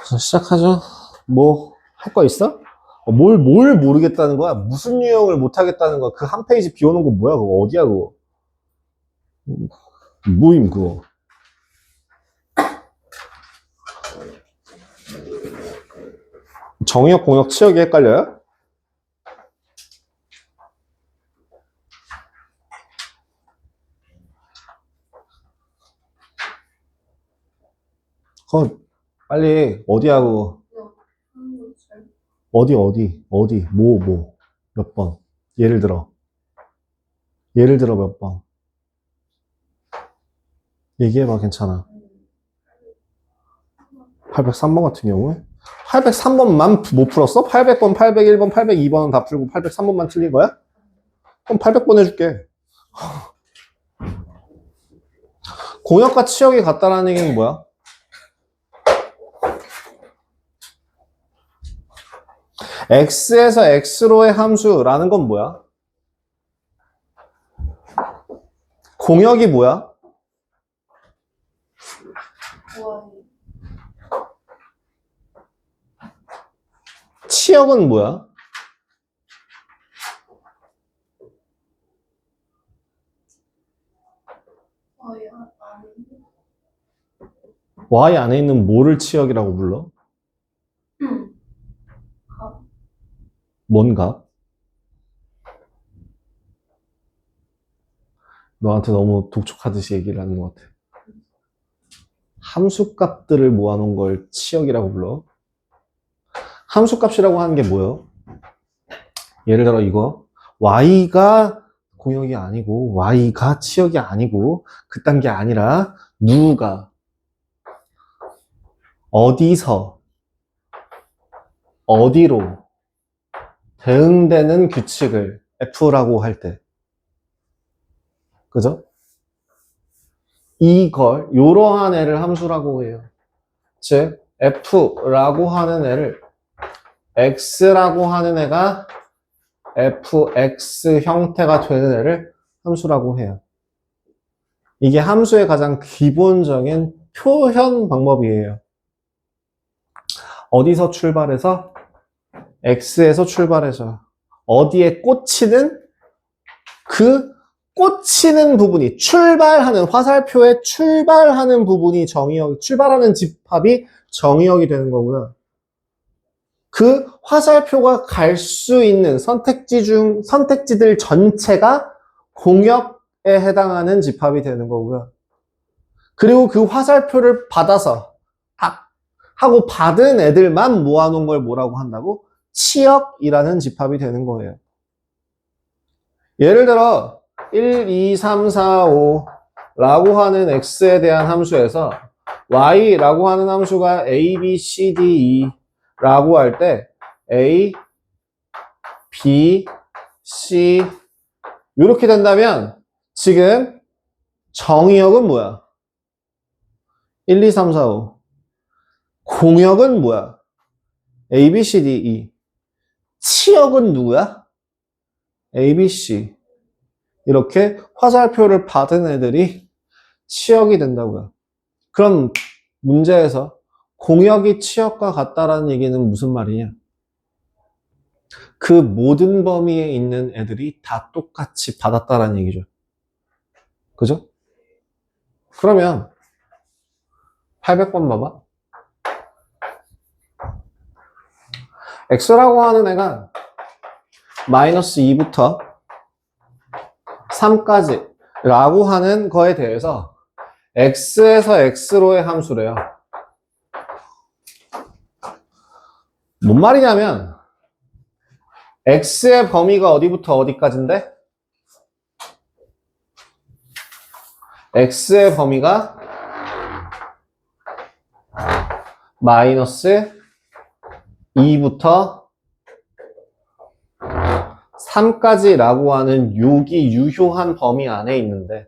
자, 시작하죠. 뭐, 할 거 있어? 뭘 모르겠다는 거야? 무슨 유형을 못 하겠다는 거야? 그 한 페이지 비워놓은 거 뭐야? 그거 어디야, 그거? 뭐임, 그거? 정의역, 공역, 치역이 헷갈려요? 그거 빨리 어디야, 그거? 어디, 뭐, 몇 번? 예를 들어 몇 번? 얘기해봐, 괜찮아. 803번 같은 경우에? 803번만 못 풀었어? 800번, 801번, 802번은 다 풀고 803번만 틀린 거야? 그럼 800번 해줄게. 공역과 치역이 같다라는 얘기는 뭐야? x에서 x로의 함수라는 건 뭐야? 공역이 뭐야? 치역은 뭐야? y 안에 있는 뭐를 치역이라고 불러? 뭔 값? 너한테 너무 독촉하듯이 얘기를 하는 것 같아. 함수값들을 모아놓은 걸 치역이라고 불러. 함수값이라고 하는 게 뭐예요? 예를 들어 이거 y가 공역이 아니고 y가 치역이 아니고 그딴 게 아니라 누가 어디서 어디로 대응되는 규칙을 f라고 할 때, 그죠? 이걸 이러한 애를 함수라고 해요. 즉 f라고 하는 애를 x라고 하는 애가 fx 형태가 되는 애를 함수라고 해요. 이게 함수의 가장 기본적인 표현 방법이에요. 어디서 출발해서 x에서 출발해서 어디에 꽂히는 그 꽂히는 부분이 출발하는 화살표에 출발하는 부분이 정의역, 출발하는 집합이 정의역이 되는 거구나. 그 화살표가 갈 수 있는 선택지들 전체가 공역에 해당하는 집합이 되는 거고요. 그리고 그 화살표를 받아서 하고 받은 애들만 모아놓은 걸 뭐라고 한다고? 치역이라는 집합이 되는 거예요. 예를 들어 1, 2, 3, 4, 5 라고 하는 x에 대한 함수에서 y라고 하는 함수가 a, b, c, d, e 라고 할 때 a, b, c 이렇게 된다면 지금 정의역은 뭐야? 1, 2, 3, 4, 5 공역은 뭐야? a, b, c, d, e 치역은 누구야? a, b, c 이렇게 화살표를 받은 애들이 치역이 된다고요. 그럼 문제에서 공역이 치역과 같다라는 얘기는 무슨 말이냐? 그 모든 범위에 있는 애들이 다 똑같이 받았다라는 얘기죠. 그죠? 그러면 800번 봐봐. x라고 하는 애가 마이너스 2부터 3까지 라고 하는 거에 대해서 x에서 x로의 함수래요. 뭔 말이냐면 x의 범위가 어디부터 어디까지인데? x의 범위가 마이너스 2부터 3까지라고 하는 여기 유효한 범위 안에 있는데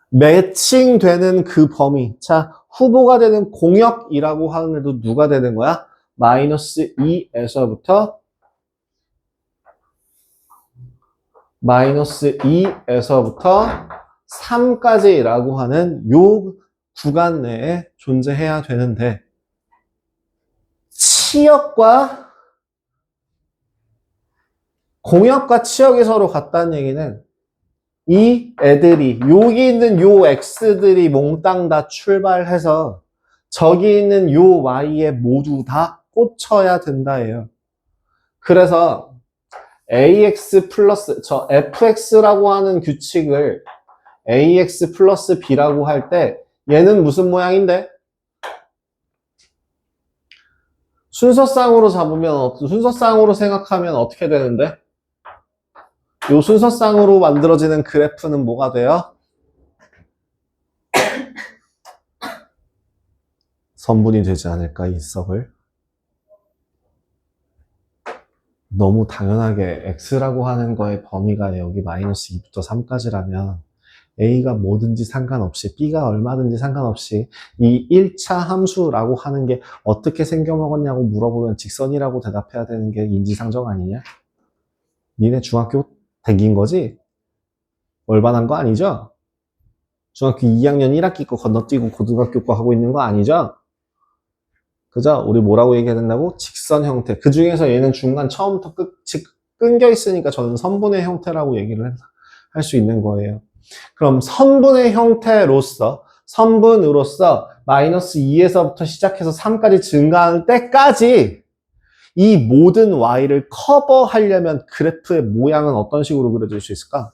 매칭되는 그 범위, 자 후보가 되는 공역이라고 하는 애도 누가 되는 거야? 마이너스 2에서부터 3까지라고 하는 요 구간 내에 존재해야 되는데 치역과 공역과 치역이 서로 같다는 얘기는 이 애들이 여기 있는 요 x들이 몽땅 다 출발해서 저기 있는 요 y에 모두 다 꽂혀야 된다예요. 그래서 ax 플러스 저 fx라고 하는 규칙을 ax 플러스 b라고 할 때 얘는 무슨 모양인데? 순서상으로 잡으면 순서상으로 생각하면 어떻게 되는데? 요 순서상으로 만들어지는 그래프는 뭐가 돼요? 선분이 되지 않을까, 이 썩을? 너무 당연하게 x라고 하는 거의 범위가 여기 마이너스 2부터 3까지라면 a가 뭐든지 상관없이 b가 얼마든지 상관없이 이 1차 함수라고 하는 게 어떻게 생겨먹었냐고 물어보면 직선이라고 대답해야 되는 게 인지상정 아니냐? 니네 중학교 댕긴 거지? 얼반한 거 아니죠? 중학교 2학년 1학기 거 건너뛰고 고등학교 거 하고 있는 거 아니죠? 그죠? 우리 뭐라고 얘기해야 된다고? 직선 형태. 그 중에서 얘는 중간 처음부터 끝이 끊겨 있으니까 저는 선분의 형태라고 얘기를 할 수 있는 거예요. 그럼 선분의 형태로서, 선분으로서 마이너스 2에서부터 시작해서 3까지 증가하는 때까지 이 모든 y를 커버하려면 그래프의 모양은 어떤 식으로 그려질 수 있을까?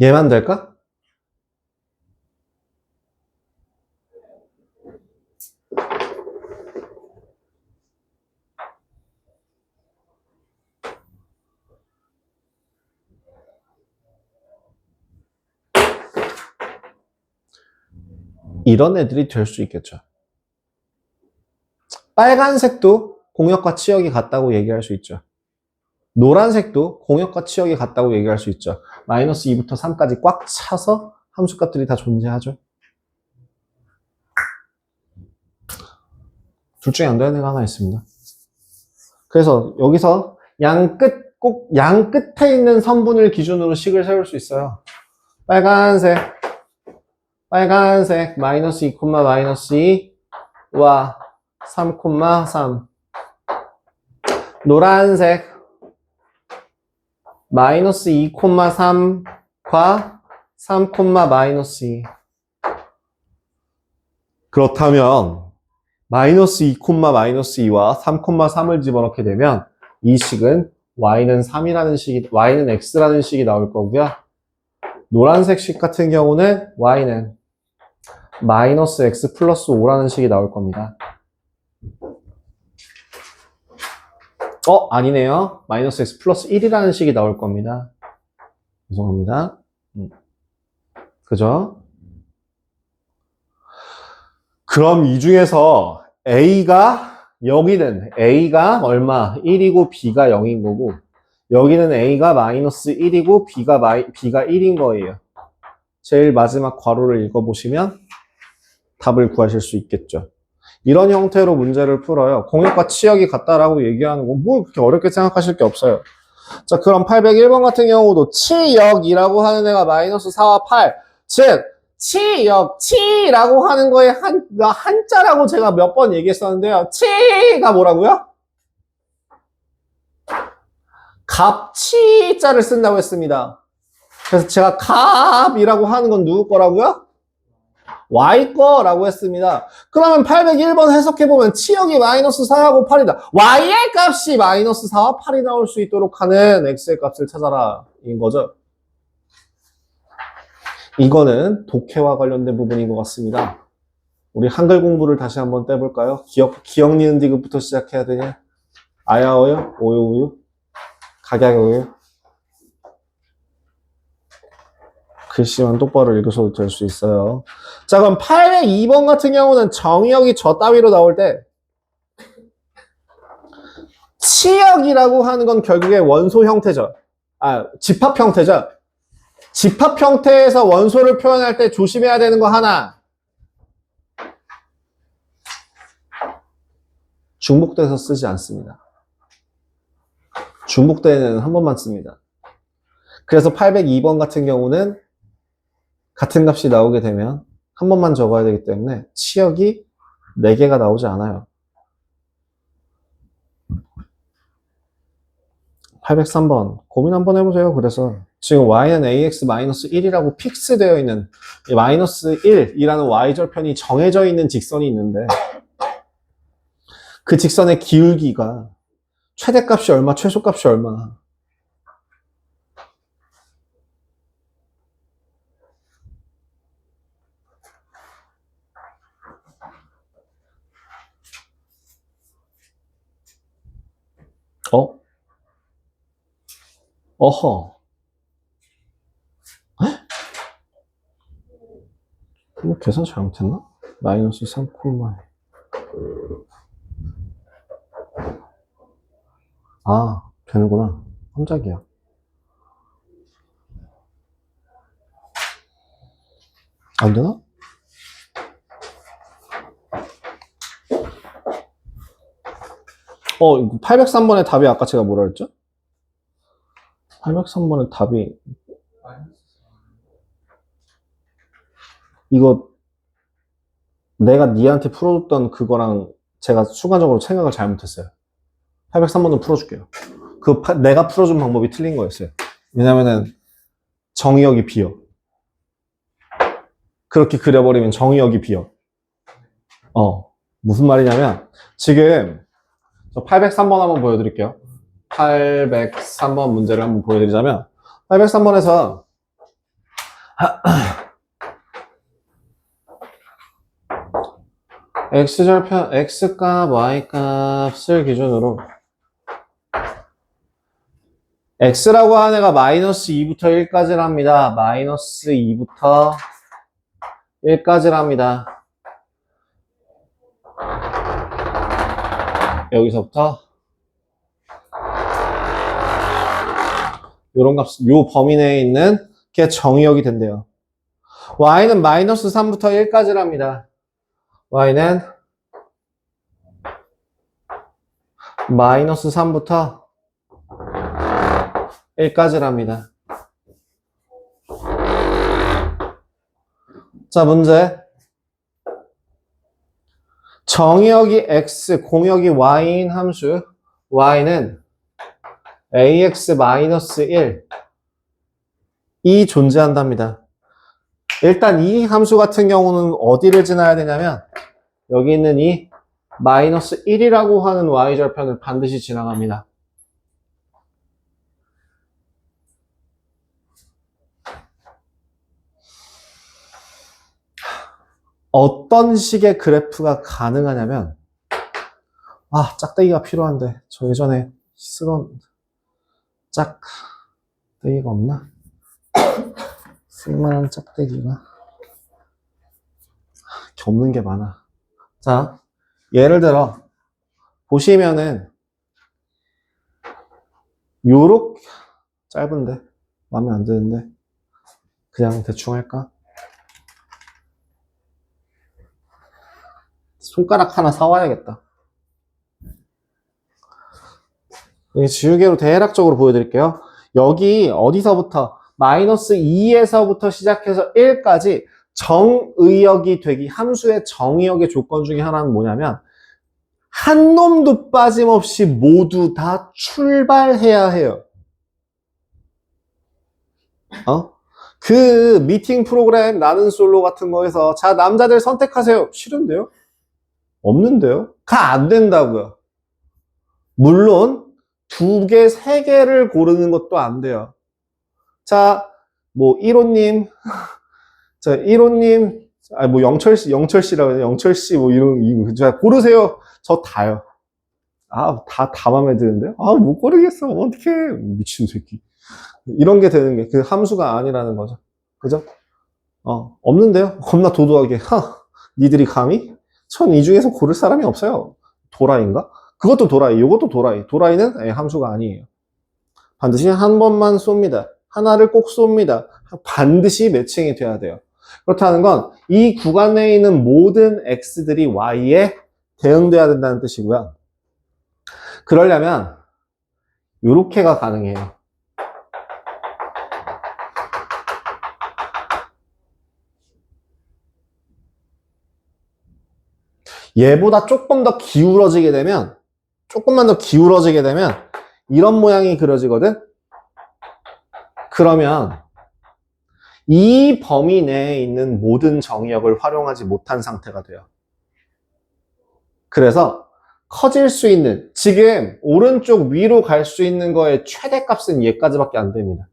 얘만 될까? 이런 애들이 될 수 있겠죠. 빨간색도 공역과 치역이 같다고 얘기할 수 있죠. 노란색도 공역과 치역이 같다고 얘기할 수 있죠. 마이너스 2부터 3까지 꽉 차서 함수값들이 다 존재하죠. 둘 중에 안 되는 애가 하나 있습니다. 그래서 여기서 꼭 양 끝에 있는 선분을 기준으로 식을 세울 수 있어요. 빨간색 마이너스 2, 마이너스 2와 3, 3 노란색 마이너스 2, 3과 3, 마이너스 2 그렇다면 마이너스 2, 마이너스 2와 3, 3을 집어넣게 되면 이 식은 y는 3이라는 식이, y는 x라는 식이 나올 거고요. 노란색 식 같은 경우는 y는 마이너스 x 플러스 5라는 식이 나올 겁니다. 아니네요. 마이너스 x 플러스 1이라는 식이 나올 겁니다. 죄송합니다. 그죠? 그럼 이 중에서 여기는 a가 얼마? 1이고 b가 0인 거고 여기는 a가 마이너스 1이고 b가 1인 거예요. 제일 마지막 괄호를 읽어보시면 답을 구하실 수 있겠죠. 이런 형태로 문제를 풀어요. 공역과 치역이 같다라고 얘기하는 거 뭐 그렇게 어렵게 생각하실 게 없어요. 자, 그럼 801번 같은 경우도 치역이라고 하는 애가 마이너스 4와 8. 즉, 치라고 하는 거에 한자라고 제가 몇 번 얘기했었는데요. 치가 뭐라고요? 갑치자를 쓴다고 했습니다. 그래서 제가 갑이라고 하는 건 누구 거라고요? y 거라고 했습니다. 그러면 801번 해석해보면 치역이 마이너스 4하고 8이다. y의 값이 마이너스 4와 8이 나올 수 있도록 하는 x의 값을 찾아라. 인 거죠. 이거는 독해와 관련된 부분인 것 같습니다. 우리 한글 공부를 다시 한번 떼볼까요? 기억 니은 디귿부터 시작해야 되냐? 아야어요? 오요우유? 각약어요? 글씨만 똑바로 읽으셔도 될 수 있어요. 자, 그럼 802번 같은 경우는 정의역이 저 따위로 나올 때 치역이라고 하는 건 결국에 원소 형태죠. 집합 형태죠. 집합 형태에서 원소를 표현할 때 조심해야 되는 거 하나. 중복돼서 쓰지 않습니다. 중복되는 한 번만 씁니다. 그래서 802번 같은 경우는 같은 값이 나오게 되면 한 번만 적어야 되기 때문에 치역이 4개가 나오지 않아요. 803번 고민 한번 해보세요. 그래서 지금 y는 ax-1이라고 픽스되어 있는 마이너스 1이라는 y절편이 정해져 있는 직선이 있는데 그 직선의 기울기가 최대값이 얼마, 최소값이 얼마. 어허. 뭐 계산 잘못했나? 마이너스 3, 되는구나. 깜짝이야. 안 되나? 이거 803번의 답이 아까 제가 뭐라 했죠? 803번의 답이 이거 내가 니한테 풀어줬던 그거랑 제가 순간적으로 생각을 잘못했어요. 803번은 풀어줄게요. 내가 풀어준 방법이 틀린 거였어요. 왜냐면은 정의역이 비어. 그렇게 그려버리면 정의역이 비어. 무슨 말이냐면 지금 저 803번 한번 보여드릴게요. 803번 문제를 한번 보여드리자면 803번에서 x절편 x값 y값을 기준으로 x라고 하는 애가 마이너스 2부터 1까지랍니다. 마이너스 2부터 1까지랍니다. 여기서부터 요런 값, 요 범위 내에 있는 게 정의역이 된대요. y는 마이너스 3부터 1까지랍니다. y는 마이너스 3부터 1까지랍니다. 자, 문제. 정의역이 x, 공역이 y인 함수 y는 ax-1이 존재한답니다. 일단 이 함수 같은 경우는 어디를 지나야 되냐면 여기 있는 이 마이너스 1이라고 하는 y절편을 반드시 지나갑니다. 어떤 식의 그래프가 가능하냐면 짝대기가 필요한데 저 예전에 쓰던 짝대기가 없나? 쓸만한 짝대기가 없는 게 많아. 자, 예를 들어 보시면은 요렇게 짧은데 마음에 안 드는데 그냥 대충 할까? 손가락 하나 사와야겠다. 여기 지우개로 대략적으로 보여드릴게요. 여기 어디서부터 마이너스 2에서부터 시작해서 1까지 정의역이 되기, 함수의 정의역의 조건 중에 하나는 뭐냐면 한 놈도 빠짐없이 모두 다 출발해야 해요. 그 미팅 프로그램 나는 솔로 같은 거에서 자, 남자들 선택하세요. 싫은데요? 없는데요? 안 된다고요. 물론 2개, 3개를 고르는 것도 안 돼요. 자, 뭐 1호님, 자 1호님, 뭐 영철씨라고 해요. 영철씨 뭐 이거 자 고르세요. 저 다요. 다 마음에 드는데요? 못 고르겠어. 어떡해. 미친 새끼. 이런 게 되는 게 그 함수가 아니라는 거죠. 그죠? 없는데요? 겁나 도도하게. 니들이 감히? 전 이 중에서 고를 사람이 없어요. 도라이인가? 그것도 도라이, 이것도 도라이. 도라이는 함수가 아니에요. 반드시 한 번만 쏩니다. 하나를 꼭 쏩니다. 반드시 매칭이 돼야 돼요. 그렇다는 건 이 구간 내에 있는 모든 x들이 y에 대응돼야 된다는 뜻이고요. 그러려면 요렇게가 가능해요. 얘보다 조금 더 기울어지게 되면, 조금만 더 기울어지게 되면 이런 모양이 그려지거든? 그러면 이 범위 내에 있는 모든 정의역을 활용하지 못한 상태가 돼요. 그래서 커질 수 있는, 지금 오른쪽 위로 갈 수 있는 거의 최대값은 얘까지밖에 안 됩니다.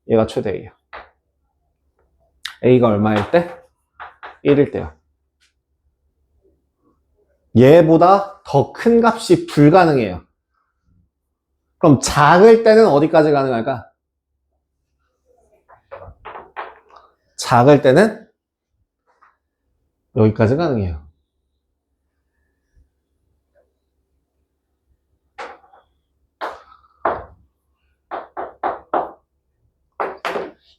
얘가 최대예요. A가 얼마일 때? 1일 때요. 얘보다 더 큰 값이 불가능해요. 그럼 작을 때는 어디까지 가능할까? 작을 때는 여기까지 가능해요.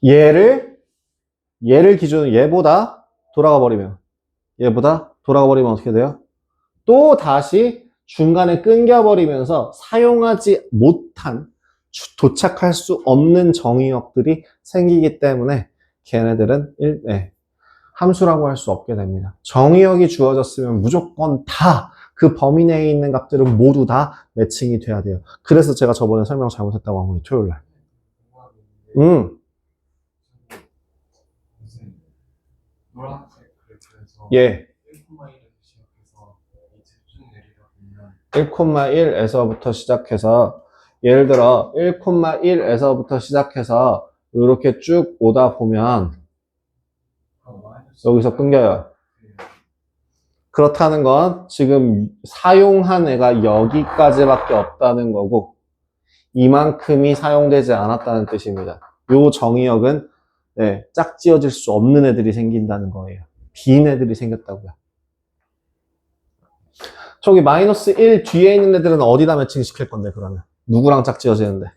얘를 기준으로 얘보다 돌아가 버리면 어떻게 돼요? 또 다시 중간에 끊겨버리면서 사용하지 못한, 도착할 수 없는 정의역들이 생기기 때문에 걔네들은 함수라고 할 수 없게 됩니다. 정의역이 주어졌으면 무조건 다 그 범위 내에 있는 값들은 모두 다 매칭이 돼야 돼요. 그래서 제가 저번에 설명 잘못했다고 한 거예요, 토요일날. 노란색 그래프에서 예. 1,1에서 시작해서 예를 들어 1,1에서부터 시작해서 이렇게 쭉 오다 보면 여기서 끊겨요. 그렇다는 건 지금 사용한 애가 여기까지밖에 없다는 거고 이만큼이 사용되지 않았다는 뜻입니다. 요 정의역은 짝지어질 수 없는 애들이 생긴다는 거예요. 빈 애들이 생겼다고요. 저기 마이너스 1 뒤에 있는 애들은 어디다 매칭시킬 건데 그러면? 누구랑 짝지어지는데?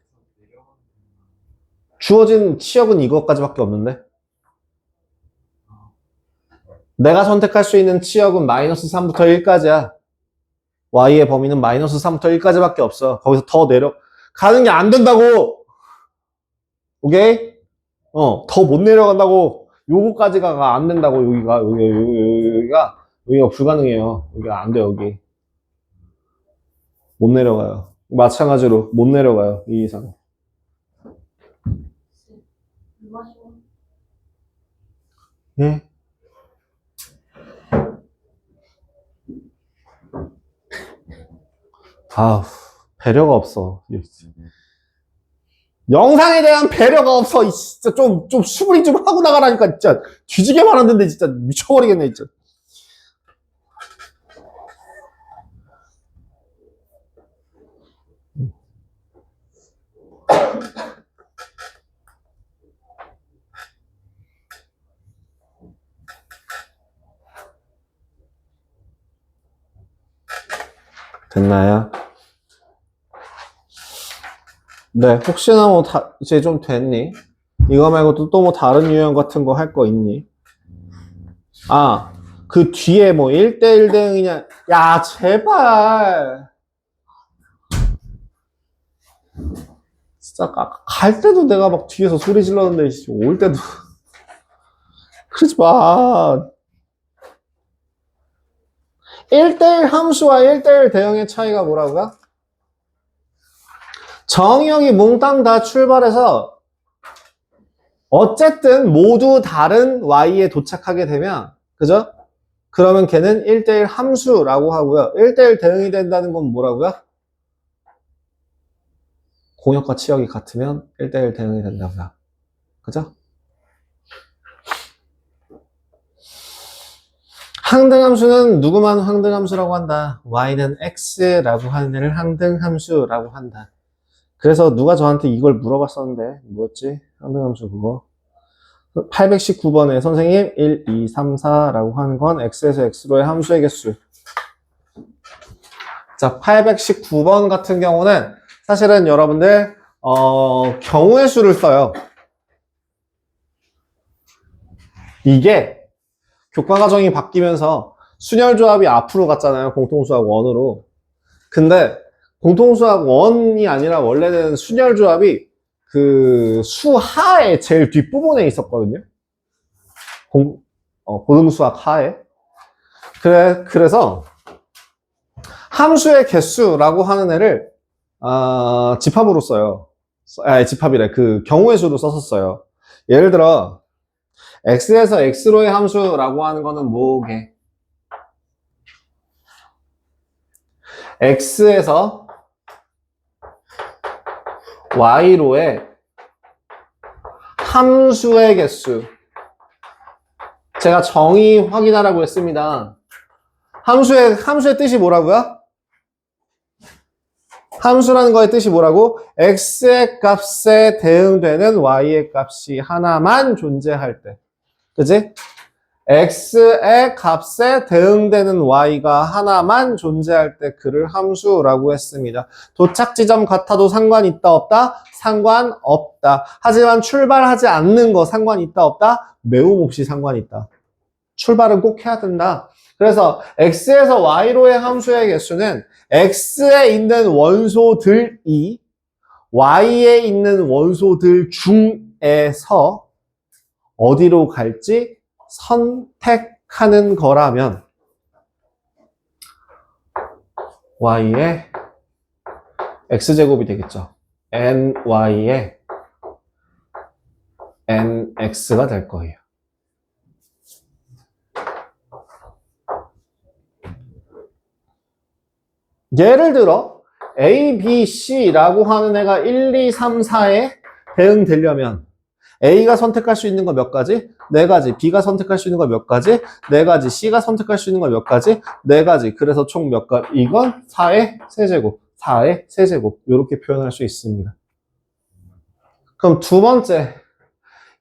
주어진 치역은 이것까지밖에 없는데? 내가 선택할 수 있는 치역은 마이너스 3부터 1까지야. y의 범위는 마이너스 3부터 1까지밖에 없어. 거기서 더 가는 게 안 된다고! 오케이? 더 못 내려간다고. 요거까지가 안 된다고, 여기가 불가능해요. 여기가 안 돼, 여기. 못 내려가요. 마찬가지로 못 내려가요, 이 이상. 예? 배려가 없어. 영상에 대한 배려가 없어. 진짜 좀 수브리 좀 하고 나가라니까, 진짜. 뒤지게 말았는데, 진짜 미쳐버리겠네, 진짜. 됐나요? 네, 혹시나 이제 좀 됐니? 이거 말고 또 뭐 다른 유형 같은 거 할 거 있니? 그 뒤에 뭐 1대1 대응이냐? 야, 제발. 진짜 갈 때도 내가 막 뒤에서 소리 질렀는데 올 때도 그러지 마. 1대1 함수와 1대1 대응의 차이가 뭐라고요? 정의역이 몽땅 다 출발해서 어쨌든 모두 다른 y에 도착하게 되면, 그죠? 그러면 걔는 1대1 함수라고 하고요. 1대1 대응이 된다는 건 뭐라고요? 공역과 치역이 같으면 1대1 대응이 된다고요. 그죠? 항등함수는 누구만 항등함수라고 한다. y는 x라고 하는 애를 항등함수라고 한다. 그래서 누가 저한테 이걸 물어봤었는데 뭐였지? 항등함수 그거 819번에 선생님 1, 2, 3, 4라고 하는 건 x에서 x로의 함수의 개수. 자, 819번 같은 경우는 사실은 여러분들 경우의 수를 써요. 이게 교과과정이 바뀌면서 순열조합이 앞으로 갔잖아요. 공통수하고 원으로. 근데 공통수학 원이 아니라 원래는 순열 조합이 그 수하의 제일 뒷부분에 있었거든요. 고등수학 하에. 그래서 함수의 개수라고 하는 애를 집합으로 써요. 집합이래. 그 경우의 수로 썼었어요. 예를 들어 x에서 x로의 함수라고 하는 거는 뭐게? x에서 y로의 함수의 개수. 제가 정의 확인하라고 했습니다. 함수의 뜻이 뭐라고요? 함수라는 거의 뜻이 뭐라고? x의 값에 대응되는 y의 값이 하나만 존재할 때. 그지? x의 값에 대응되는 y가 하나만 존재할 때 그를 함수라고 했습니다. 도착 지점 같아도 상관 있다 없다? 상관없다. 하지만 출발하지 않는 거 상관 있다 없다? 매우 몹시 상관 있다. 출발은 꼭 해야 된다. 그래서 x에서 y로의 함수의 개수는 x에 있는 원소들이 y에 있는 원소들 중에서 어디로 갈지 선택하는 거라면 y의 x제곱이 되겠죠. ny의 nx가 될 거예요. 예를 들어 A, B, C라고 하는 애가 1, 2, 3, 4에 대응되려면 A가 선택할 수 있는 거 몇 가지? 4가지. B가 선택할 수 있는 거 몇 가지? 4가지. C가 선택할 수 있는 거 몇 가지? 4가지. 그래서 총 몇 가지? 이건 4의 세제곱, 4의 세제곱 이렇게 표현할 수 있습니다. 그럼 두 번째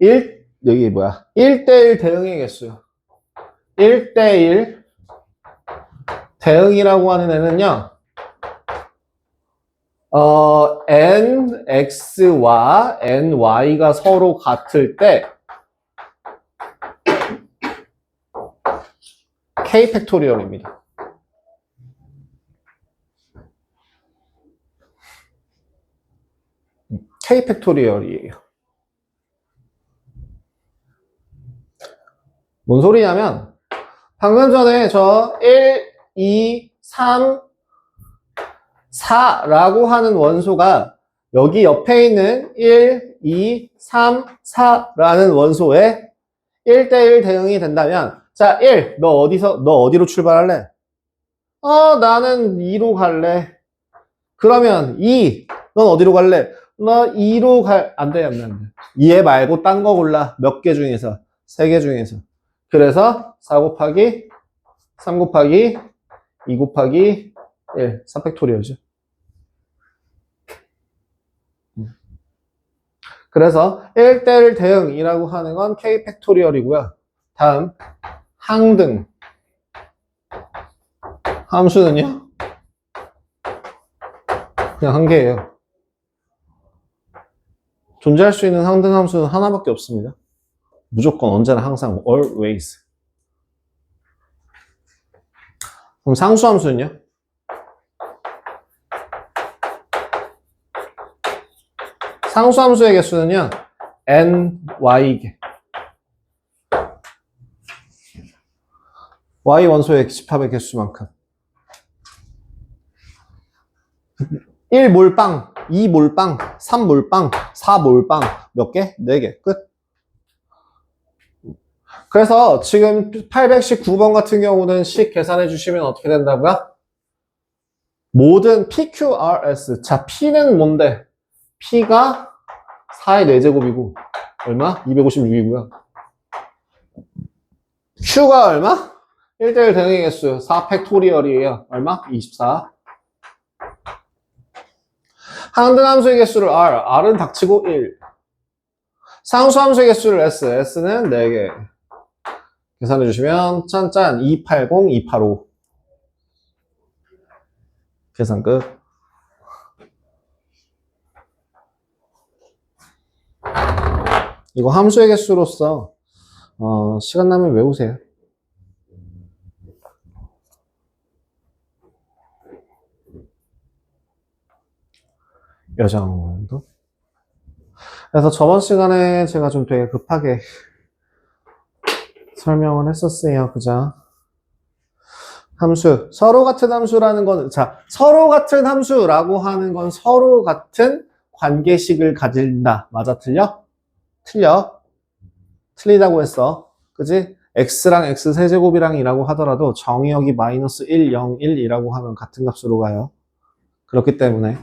1대1 대응의 개수. 1대1 대응이라고 하는 애는요, nx와 ny가 서로 같을 때 k 팩토리얼입니다. k 팩토리얼이에요. 뭔 소리냐면 방금 전에 저 1, 2, 3, 4라고 하는 원소가 여기 옆에 있는 1, 2, 3, 4라는 원소에 1대1 대응이 된다면 자, 1, 너 어디로 출발할래? 나는 2로 갈래. 그러면 2, 넌 어디로 갈래? 너 2로 안 돼. 2에 말고 딴 거 골라. 몇 개 중에서? 3개 중에서. 그래서 4 곱하기 3 곱하기 2 곱하기 1, 3팩토리얼이죠. 그래서 1대1 대응이라고 하는 건 k 팩토리얼이고요. 다음 항등 함수는요? 그냥 한 개예요. 존재할 수 있는 항등 함수는 하나밖에 없습니다. 무조건 언제나 항상 always. 그럼 상수 함수는요? 상수 함수의 개수는요, ny. y 원소의 집합의 개수만큼. 1몰빵, 2몰빵, 3몰빵, 4몰빵, 몇 개? 4개. 끝. 그래서 지금 819번 같은 경우는 식 계산해 주시면 어떻게 된다고요? 모든 PQRS. 자, P는 뭔데? P가 4의 4제곱이고 얼마? 256이고요. Q가 얼마? 1대1 대응의 개수 4 팩토리얼이에요. 얼마? 24. 항등 함수의 개수를 R은 닥치고 1. 상수 함수의 개수를 S는 4개. 계산해 주시면 짠짠 280, 285. 계산 끝. 이거 함수의 개수로서 시간 나면 외우세요. 요 정도. 그래서 저번 시간에 제가 좀 되게 급하게 설명을 했었어요. 그죠? 함수. 서로 같은 함수라는 건, 자, 서로 같은 함수라고 하는 건 서로 같은 관계식을 가진다. 맞아? 틀려? 틀려. 틀리다고 했어. 그지? x랑 x 세제곱이랑이라고 하더라도 정의역이 마이너스 1, 0, 1이라고 하면 같은 값으로 가요. 그렇기 때문에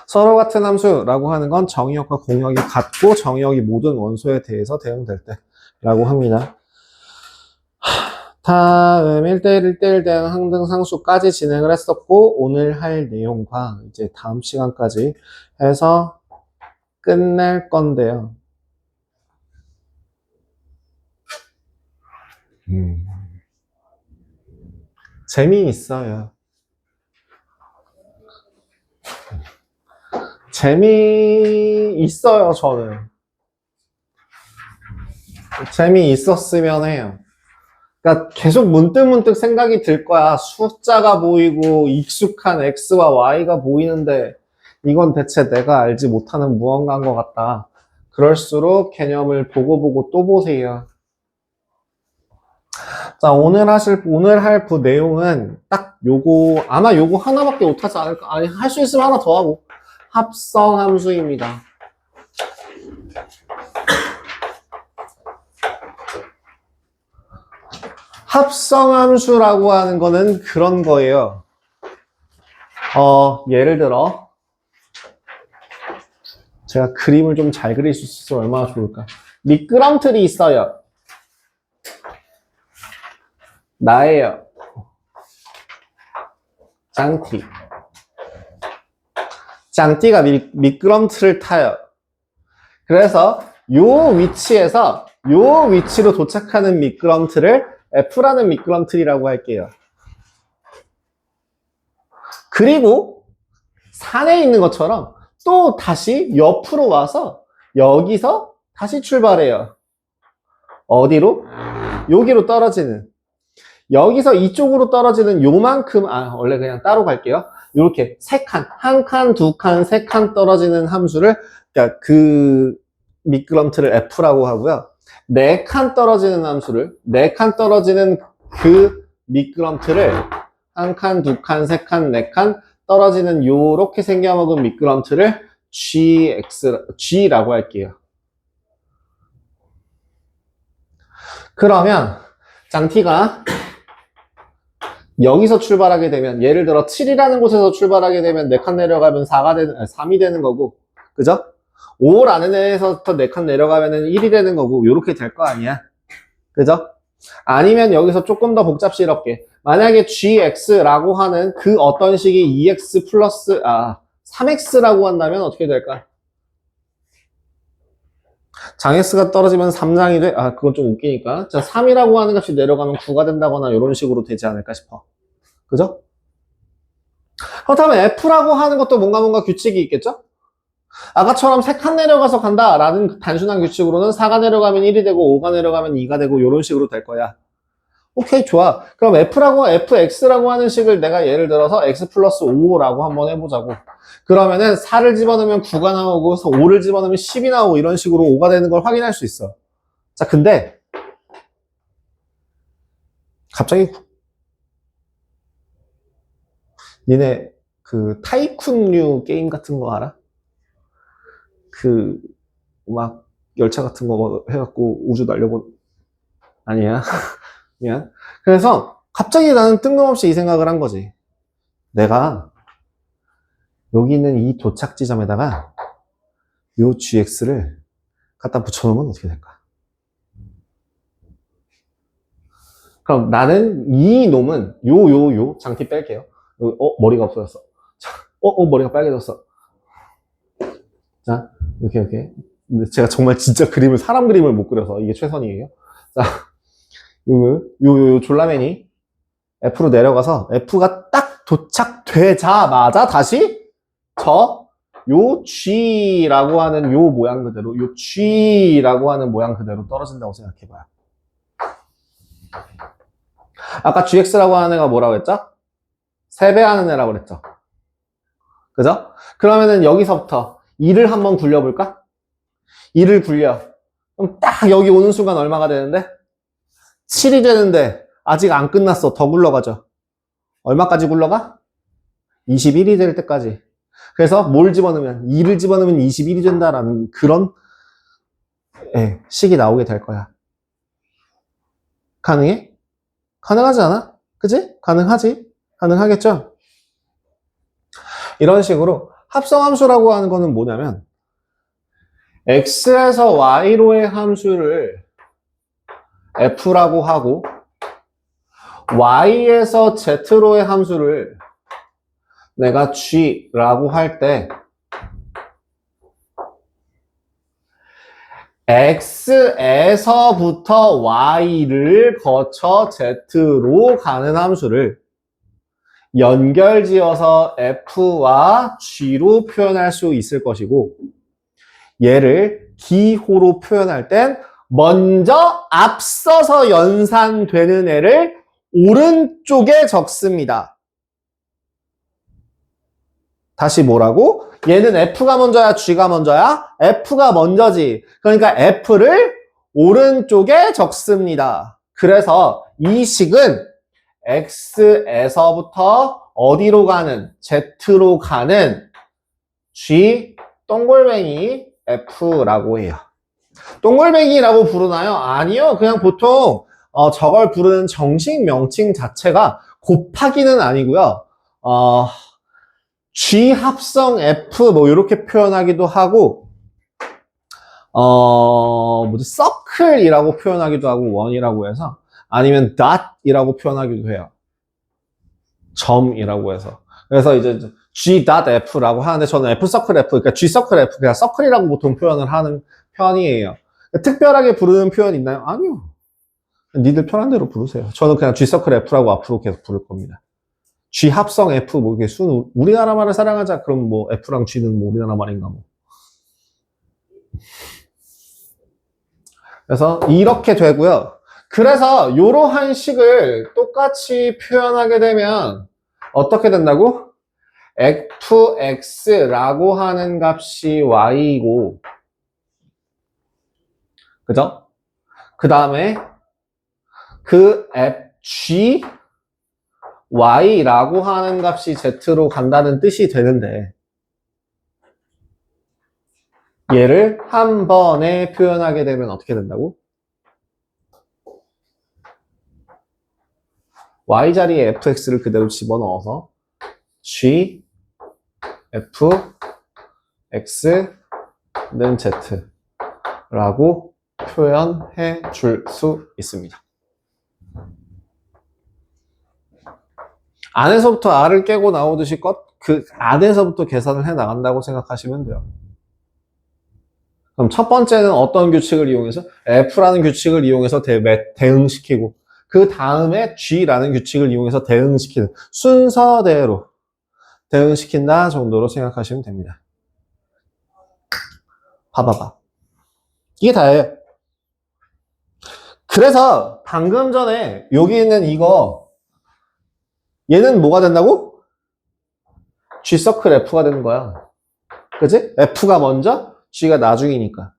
서로 같은 함수라고 하는 건 정의역과 공역이 같고 정의역이 모든 원소에 대해서 대응될 때라고 합니다. 다음 1대1, 1대1 대응 항등 상수까지 진행을 했었고 오늘 할 내용과 이제 다음 시간까지 해서 끝낼 건데요. 재미있어요. 재미있어요, 저는. 재미있었으면 해요. 그러니까 계속 문득문득 생각이 들 거야. 숫자가 보이고 익숙한 x와 y가 보이는데 이건 대체 내가 알지 못하는 무언가인 것 같다. 그럴수록 개념을 보고 또 보세요. 자, 오늘 할 내용은 딱 요거, 아마 요거 하나밖에 못하지 않을까? 아니, 할 수 있으면 하나 더 하고. 합성함수입니다. 합성함수라고 하는 거는 그런 거예요. 예를 들어, 제가 그림을 좀 잘 그릴 수 있어서 얼마나 좋을까. 미끄럼틀이 있어요. 나예요. 짱띠. 짱띠가 미끄럼틀을 타요. 그래서 요 위치로 도착하는 미끄럼틀을 F라는 미끄럼틀이라고 할게요. 그리고 산에 있는 것처럼 또 다시 옆으로 와서 여기서 다시 출발해요. 어디로? 여기로 떨어지는. 여기서 이쪽으로 떨어지는 요만큼, 원래 그냥 따로 갈게요. 이렇게 세 칸, 한 칸, 두 칸, 세 칸 떨어지는 함수를, 그러니까 그 미끄럼틀을 F라고 하고요. 네 칸 떨어지는 함수를, 네 칸 떨어지는 그 미끄럼틀을 한 칸, 두 칸, 세 칸, 네 칸 떨어지는 요렇게 생겨먹은 미끄럼틀을 G라고 할게요. 그러면 짱티가 여기서 출발하게 되면 예를 들어 7이라는 곳에서 출발하게 되면 4칸 내려가면 3이 되는 거고, 그죠? 5라는 애에서부터 4칸 내려가면 1이 되는 거고, 요렇게 될 거 아니야. 그죠? 아니면 여기서 조금 더 복잡스럽게 만약에 gx라고 하는 그 어떤 식이 2x 플러스 3x라고 한다면 어떻게 될까? 장x가 떨어지면 3장이 돼? 그건 좀 웃기니까. 자, 3이라고 하는 값이 내려가면 9가 된다거나 이런 식으로 되지 않을까 싶어. 그죠? 그렇다면 f라고 하는 것도 뭔가 규칙이 있겠죠? 아까처럼 3칸 내려가서 간다라는 단순한 규칙으로는 4가 내려가면 1이 되고 5가 내려가면 2가 되고 이런 식으로 될 거야. 오케이, 좋아. 그럼 fx라고 하는 식을 내가 예를 들어서 x 플러스 5라고 한번 해보자고. 그러면은 4를 집어넣으면 9가 나오고 5를 집어넣으면 10이 나오고 이런 식으로 5가 되는 걸 확인할 수 있어. 자, 근데 갑자기 니네 그 타이쿤류 게임 같은 거 알아? 그 막 열차 같은 거 해갖고 우주 날려본 아니야? 미안. 그래서 갑자기 나는 뜬금없이 이 생각을 한 거지. 내가 여기 있는 이 도착 지점에다가 요 gx를 갖다 붙여놓으면 어떻게 될까? 그럼 나는 이 놈은 요 장티 뺄게요. 머리가 없어졌어. 머리가 빨개졌어. 자, 이렇게. 근데 제가 정말 진짜 사람 그림을 못 그려서 이게 최선이에요. 자, 요 졸라맨이 F로 내려가서 F가 딱 도착되자마자 다시 요 G라고 하는 요 모양 그대로, 요 G라고 하는 모양 그대로 떨어진다고 생각해봐요. 아까 GX라고 하는 애가 뭐라고 했죠? 3배 하는 애라고 그랬죠? 그죠? 그러면은 여기서부터 2를 한번 굴려볼까? 2를 굴려. 그럼 딱 여기 오는 순간 얼마가 되는데? 7이 되는데 아직 안 끝났어. 더 굴러가죠. 얼마까지 굴러가? 21이 될 때까지. 그래서 뭘 집어넣으면 2를 집어넣으면 21이 된다라는 그런 식이 나오게 될 거야. 가능해? 가능하지 않아? 그지? 가능하지? 가능하겠죠? 이런 식으로 합성함수라고 하는 거는 뭐냐면 x에서 y로의 함수를 f라고 하고 y에서 z로의 함수를 내가 g라고 할 때 x에서부터 y를 거쳐 z로 가는 함수를 연결지어서 f와 g로 표현할 수 있을 것이고 얘를 기호로 표현할 땐 먼저 앞서서 연산되는 애를 오른쪽에 적습니다. 다시 뭐라고? 얘는 F가 먼저야, G가 먼저야? F가 먼저지. 그러니까 F를 오른쪽에 적습니다. 그래서 이 식은 X에서부터 어디로 가는? Z로 가는 G 동글뱅이 F라고 해요. 동글뱅이라고 부르나요? 아니요. 그냥 보통 저걸 부르는 정식 명칭 자체가 곱하기는 아니고요. G 합성 F 뭐 이렇게 표현하기도 하고 서클이라고 표현하기도 하고 원이라고 해서 아니면 dot이라고 표현하기도 해요. 점이라고 해서. 그래서 이제 G.F라고 하는데 저는 F 서클 F, 그러니까 G 서클 F, 그냥 서클이라고 보통 표현을 하는 편이에요. 특별하게 부르는 표현 있나요? 아니요. 니들 편한 대로 부르세요. 저는 그냥 G 서클 F라고 앞으로 계속 부를 겁니다. G 합성 F, 뭐, 이게 우리나라 말을 사랑하자. 그럼 뭐, F랑 G는 뭐, 우리나라 말인가 뭐. 그래서, 이렇게 되고요. 그래서, 이러한 식을 똑같이 표현하게 되면, 어떻게 된다고? fx라고 하는 값이 y이고, 그죠? 그 다음에, g, y라고 하는 값이 z로 간다는 뜻이 되는데 얘를 한 번에 표현하게 되면 어떻게 된다고? y 자리에 fx를 그대로 집어넣어서 g, f, x는 z라고 표현해 줄 수 있습니다. 안에서부터 R을 깨고 나오듯이 그 안에서부터 계산을 해 나간다고 생각하시면 돼요. 그럼 첫 번째는 어떤 규칙을 이용해서? F라는 규칙을 이용해서 대응시키고 그 다음에 G라는 규칙을 이용해서 대응시키는 순서대로 대응시킨다 정도로 생각하시면 됩니다. 봐봐봐. 이게 다예요. 그래서 방금 전에 여기 있는 이거 얘는 뭐가 된다고? G 서클 F가 되는 거야. 그치? F가 먼저, G가 나중이니까.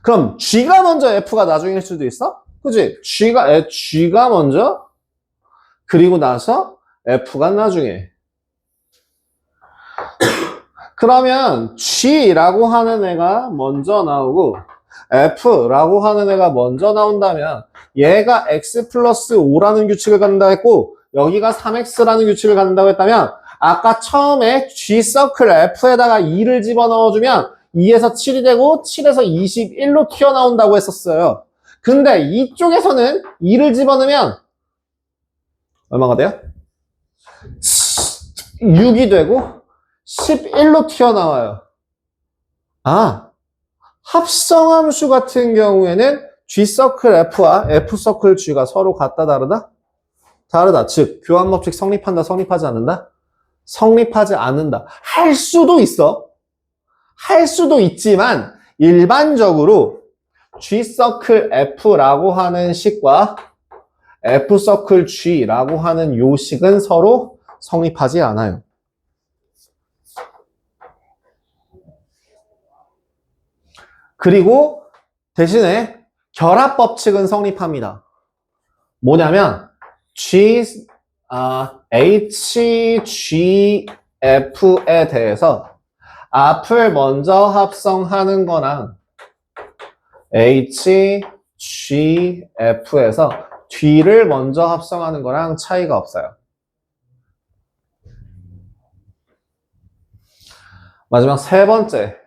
그럼 G가 먼저 F가 나중일 수도 있어? 그치? G가 먼저, 그리고 나서 F가 나중에. 그러면 G라고 하는 애가 먼저 나오고 F라고 하는 애가 먼저 나온다면 얘가 X 플러스 5라는 규칙을 갖는다 했고 여기가 3X라는 규칙을 갖는다고 했다면 아까 처음에 G 서클 F에다가 2를 집어넣어주면 2에서 7이 되고 7에서 21로 튀어나온다고 했었어요. 근데 이쪽에서는 2를 집어넣으면 얼마가 돼요? 6이 되고 11로 튀어나와요. 합성함수 같은 경우에는 G 서클 F와 F 서클 G가 서로 같다 다르다? 다르다. 즉 교환법칙 성립한다 성립하지 않는다? 성립하지 않는다. 할 수도 있어. 할 수도 있지만 일반적으로 G 서클 F라고 하는 식과 F 서클 G라고 하는 요 식은 서로 성립하지 않아요. 그리고 대신에 결합 법칙은 성립합니다. 뭐냐면 HGF에 대해서 앞을 먼저 합성하는 거랑 HGF에서 뒤를 먼저 합성하는 거랑 차이가 없어요. 마지막 세 번째,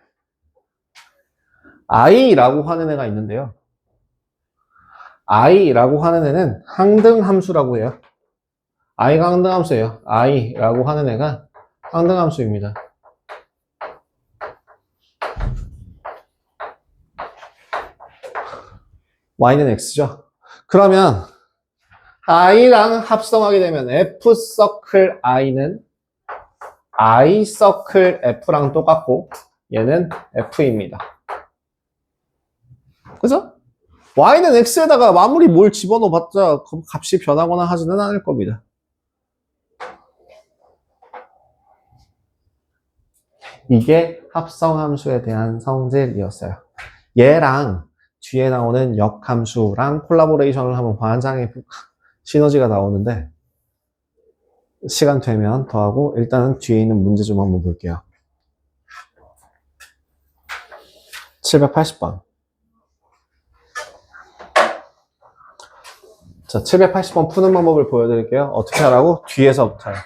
i라고 하는 애가 있는데요. i라고 하는 애는 항등함수라고 해요. i가 항등함수예요. i라고 하는 애가 항등함수입니다. y는 x죠. 그러면 i랑 합성하게 되면 f 서클 i는 I 서클 f랑 똑같고 얘는 f입니다. 그죠? y는 x에다가 아무리 뭘 집어넣어봤자 그 값이 변하거나 하지는 않을 겁니다. 이게 합성함수에 대한 성질이었어요. 얘랑 뒤에 나오는 역함수랑 콜라보레이션을 하면 완전히 시너지가 나오는데 시간 되면 더 하고 일단은 뒤에 있는 문제 좀 한번 볼게요. 780번. 자, 780번 푸는 방법을 보여드릴게요. 어떻게 하라고? 뒤에서부터요.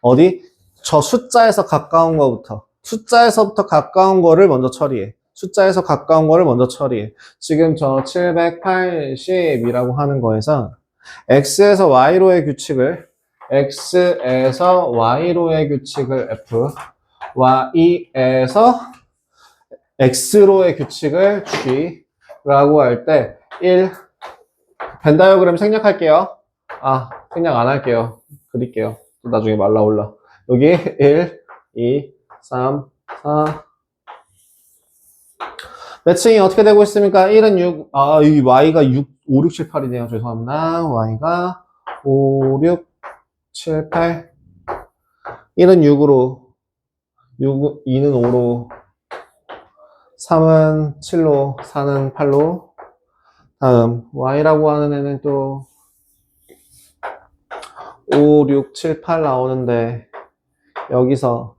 어디? 저 숫자에서 가까운 거부터. 숫자에서부터 가까운 거를 먼저 처리해. 숫자에서 가까운 거를 먼저 처리해. 지금 저 780이라고 하는 거에서 x에서 y로의 규칙을 x에서 y로의 규칙을 f, y에서 x로의 규칙을 g라고 할 때 1, 벤 다이어그램 생략할게요. 생략 안 할게요. 그릴게요. 또 나중에 말라올라. 여기 1, 2, 3, 4. 매칭이 어떻게 되고 있습니까? 1은 6, 이 y가 6, 5, 6, 7, 8이네요. 죄송합니다. y가 5, 6, 7, 8. 1은 6으로, 2는 5로, 3은 7로, 4는 8로. 다음, y라고 하는 애는 또 5, 6, 7, 8 나오는데, 여기서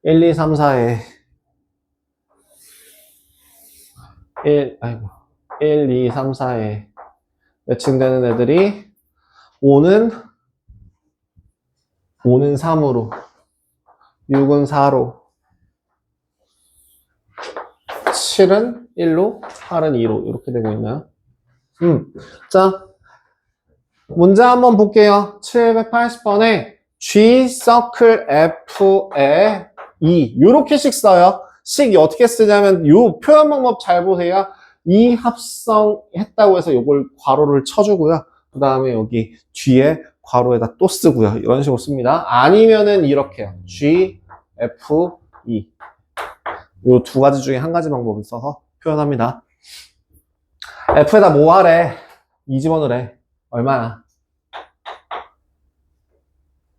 1, 2, 3, 4에 1, 2, 3, 4에 매칭되는 애들이 5는 3으로, 6은 4로, 7은 1로, 8은 2로 이렇게 되고 있나요? 자, 문제 한번 볼게요. 780번에 G 서클 F에 2 요렇게씩 써요. 식 어떻게 쓰냐면 요 표현 방법 잘 보세요. 이 합성했다고 해서 요걸 괄호를 쳐주고요. 그 다음에 여기 뒤에 괄호에다 또 쓰고요. 이런 식으로 씁니다. 아니면은 이렇게요. G, F, E 요 두 가지 중에 한 가지 방법을 써서 표현합니다. F에다 뭐 하래? 2 집어넣으래. 얼마야?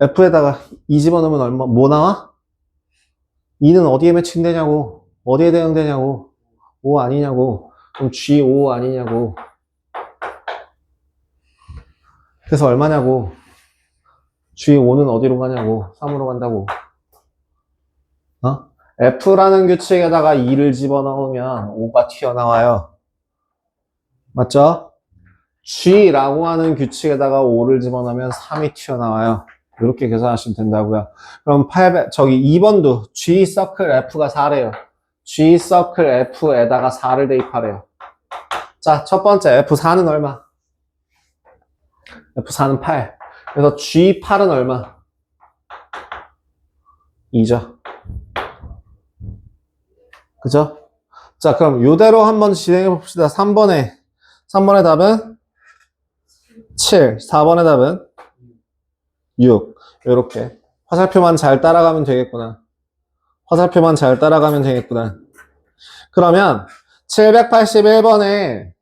F에다가 2 집어넣으면 얼마? 뭐 나와? 2는 어디에 매칭되냐고? 어디에 대응되냐고? 5 아니냐고? 그럼 G5 아니냐고? 그래서 얼마냐고? G5는 어디로 가냐고? 3으로 간다고. F라는 규칙에다가 2를 집어넣으면 5가 튀어나와요. 맞죠? G라고 하는 규칙에다가 5를 집어넣으면 3이 튀어나와요. 이렇게 계산하시면 된다고요. 그럼 2번도 G 서클 F가 4래요. G 서클 F에다가 4를 대입하래요. 자, 첫 번째 F4는 얼마? F4는 8. 그래서 G8은 얼마? 2죠. 그죠? 자, 그럼 요대로 한번 진행해 봅시다. 3번의 답은 7, 4번의 답은 6. 이렇게 화살표만 잘 따라가면 되겠구나. 그러면 781번에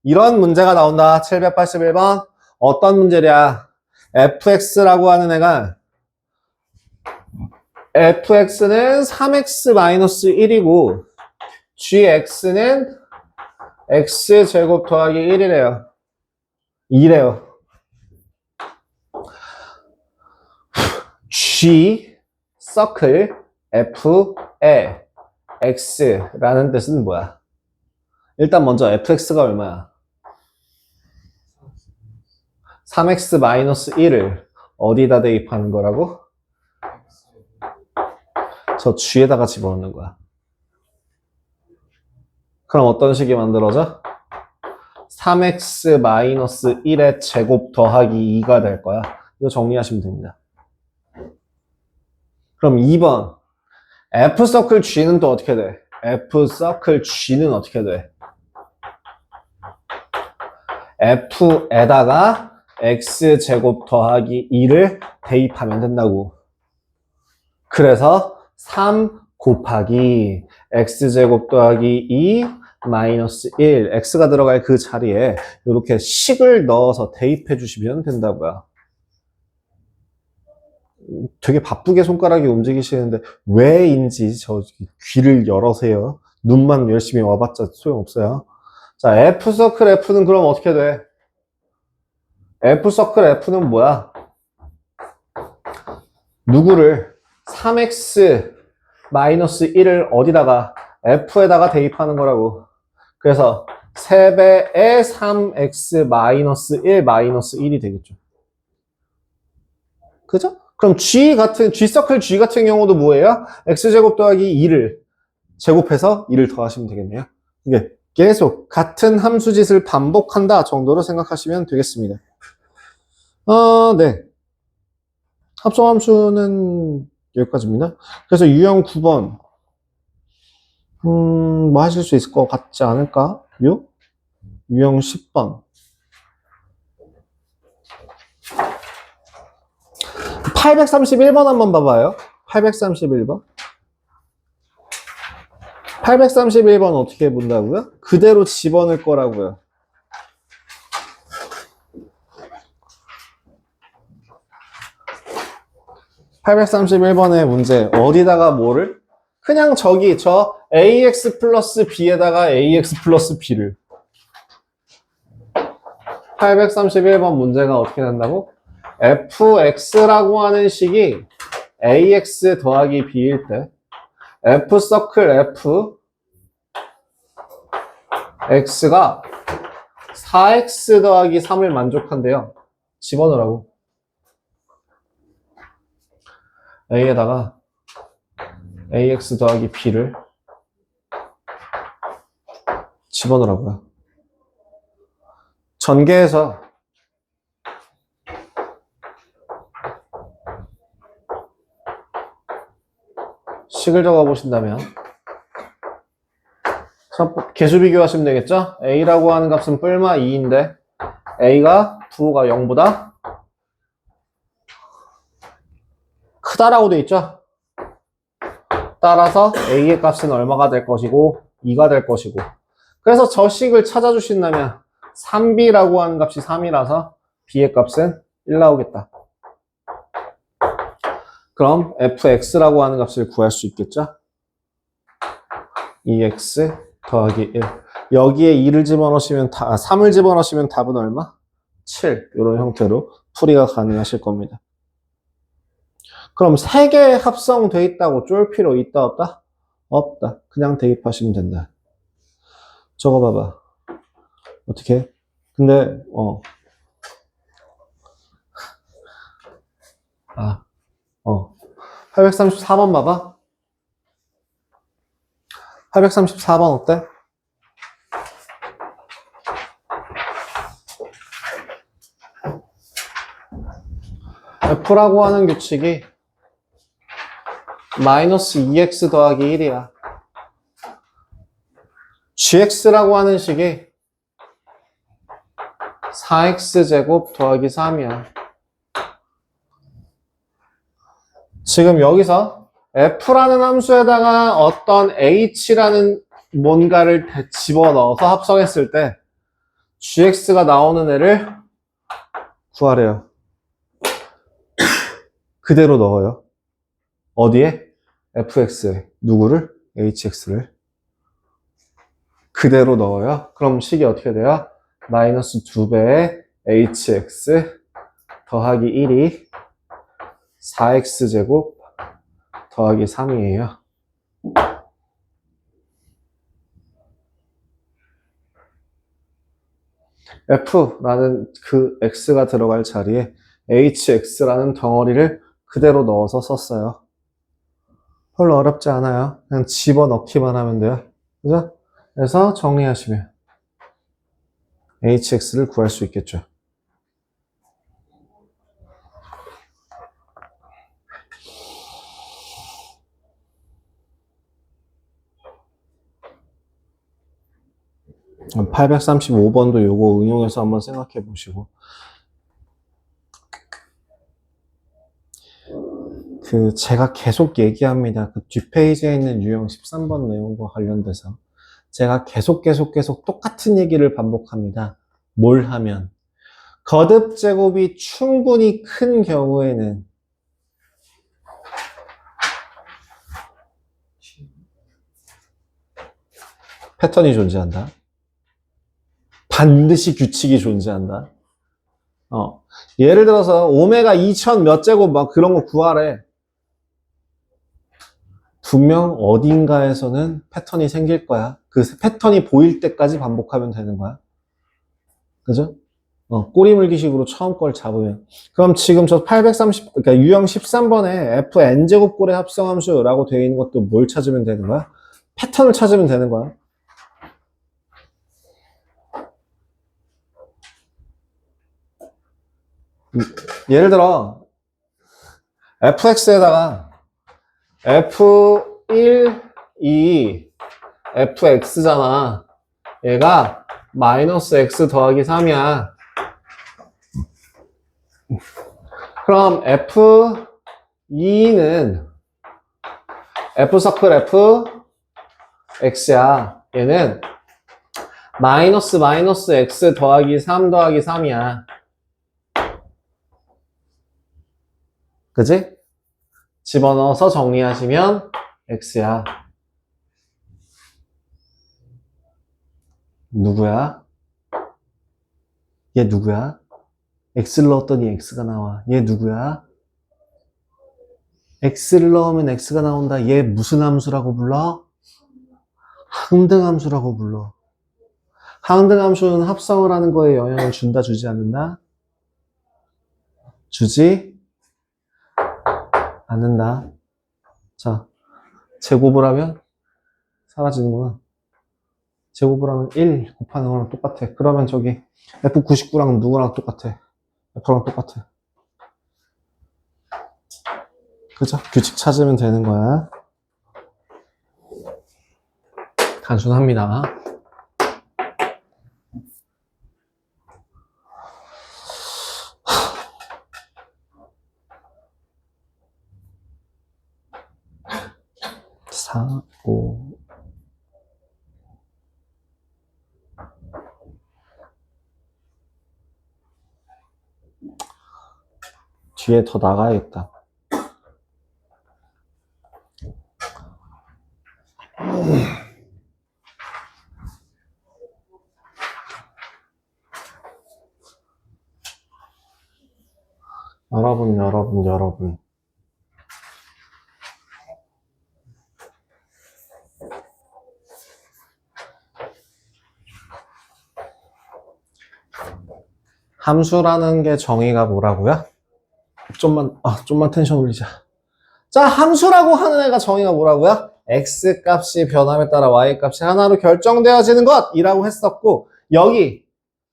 이런 문제가 나온다. 781번 어떤 문제냐? fx라고 하는 애가 fx는 3x-1이고 gx는 x제곱 더하기 1이래요. 2래요. G 서클 F에 X라는 뜻은 뭐야? 일단 먼저 fx가 얼마야? 3x-1을 어디다 대입하는 거라고? 저 G에다가 집어넣는 거야. 그럼 어떤 식이 만들어져? 3x-1의 제곱 더하기 2가 될 거야. 이거 정리하시면 됩니다. 그럼 2번. F서클 G는 또 어떻게 돼? F서클 G는 어떻게 돼? F에다가 X제곱 더하기 2를 대입하면 된다고. 그래서 3 곱하기 X제곱 더하기 2 마이너스 1. X가 들어갈 그 자리에 이렇게 식을 넣어서 대입해 주시면 된다고요. 되게 바쁘게 손가락이 움직이시는데 왜인지 저 귀를 열어세요. 눈만 열심히 와봤자 소용없어요. 자, F서클 F는 그럼 어떻게 돼? F서클 F는 뭐야? 누구를 3x-1을 어디다가 F에다가 대입하는 거라고. 그래서 3배의 3x-1-1이 되겠죠. 그죠? 그럼 G서클 G 같은 경우도 뭐예요? X제곱 더하기 2를 제곱해서 2를 더하시면 되겠네요. 이게 계속 같은 함수짓을 반복한다 정도로 생각하시면 되겠습니다. 네. 합성함수는 여기까지입니다. 그래서 유형 9번. 뭐 하실 수 있을 것 같지 않을까? 유형 10번. 831번 한번 봐봐요. 831번. 831번 어떻게 본다고요? 그대로 집어넣을 거라고요. (831번의) 문제 어디다가 뭐를? 그냥 저 ax 플러스 b에다가 ax 플러스 b를 831번 문제가 어떻게 된다고? fx라고 하는 식이 ax 더하기 b일 때 f서클 f x가 4x 더하기 3을 만족한대요. 집어넣으라고. a에다가 ax 더하기 b를 집어넣으라고요. 전개해서 식을 적어 보신다면 개수 비교하시면 되겠죠? a라고 하는 값은 뿔마 2인데 a가 부호가 0보다 크다라고 돼 있죠? 따라서 a의 값은 얼마가 될 것이고 2가 될 것이고 그래서 저 식을 찾아주신다면 3b라고 하는 값이 3이라서 b의 값은 1 나오겠다. 그럼 fx라고 하는 값을 구할 수 있겠죠? 2x 더하기 1 여기에 2를 집어넣으시면 3을 집어넣으시면 답은 얼마? 7 이런 형태로 풀이가 가능하실 겁니다. 그럼 3개 합성돼 있다고 쫄 필요 있다 없다? 없다. 그냥 대입하시면 된다. 저거 봐봐. 어떻게? 근데 834번 봐봐. 834번 어때? F라고 하는 규칙이 마이너스 2x 더하기 1이야. gx라고 하는 식이 4x제곱 더하기 3이야. 지금 여기서 f라는 함수에다가 어떤 h라는 뭔가를 집어넣어서 합성했을 때 gx가 나오는 애를 구하래요. 그대로 넣어요. 어디에? fx에. 누구를? hx를. 그대로 넣어요. 그럼 식이 어떻게 돼요? 마이너스 2배의 hx 더하기 1이 4x제곱 더하기 3이에요. f라는 그 x가 들어갈 자리에 hx라는 덩어리를 그대로 넣어서 썼어요. 별로 어렵지 않아요. 그냥 집어넣기만 하면 돼요. 그죠? 그래서 정리하시면 hx를 구할 수 있겠죠. 그럼 835번도 요거 응용해서 한번 생각해 보시고, 제가 계속 얘기합니다. 그 뒷페이지에 있는 유형 13번 내용과 관련돼서 제가 계속 똑같은 얘기를 반복합니다. 뭘 하면? 거듭 제곱이 충분히 큰 경우에는 패턴이 존재한다. 반드시 규칙이 존재한다. 예를 들어서 오메가 2000 몇 제곱 막 그런 거 구하래. 분명 어딘가에서는 패턴이 생길 거야. 그 패턴이 보일 때까지 반복하면 되는 거야. 그죠? 꼬리물기식으로 처음 걸 잡으면. 그럼 지금 저 830, 그러니까 유형 13번에 fn제곱꼴의 합성함수라고 되어 있는 것도 뭘 찾으면 되는 거야? 패턴을 찾으면 되는 거야. 예를 들어 fx에다가 f1, 2, fx잖아. 얘가 마이너스 x 더하기 3이야. 그럼 f2는 f서클 fx야. 얘는 마이너스 x 더하기 3 더하기 3이야. 그지? 집어넣어서 정리하시면 x야. 누구야? 얘 누구야? x를 넣었더니 x가 나와. 얘 누구야? x를 넣으면 x가 나온다. 얘 무슨 함수라고 불러? 항등함수라고 불러. 항등함수는 합성을 하는 거에 영향을 준다, 주지 않는다? 주지 않는다. 자, 제곱을 하면 사라지는구나. 제곱을 하면 1 곱하는 거랑 똑같아. 그러면 저기 F99랑 누구랑 똑같아? F랑 똑같아. 그죠? 규칙 찾으면 되는 거야. 단순합니다. 사, 오. 뒤에 더 나가야겠다. 여러분. 함수라는 게 정의가 뭐라고요? 좀만 텐션 올리자. 자, 함수라고 하는 애가 정의가 뭐라고요? x 값이 변함에 따라 y 값이 하나로 결정되어지는 것이라고 했었고, 여기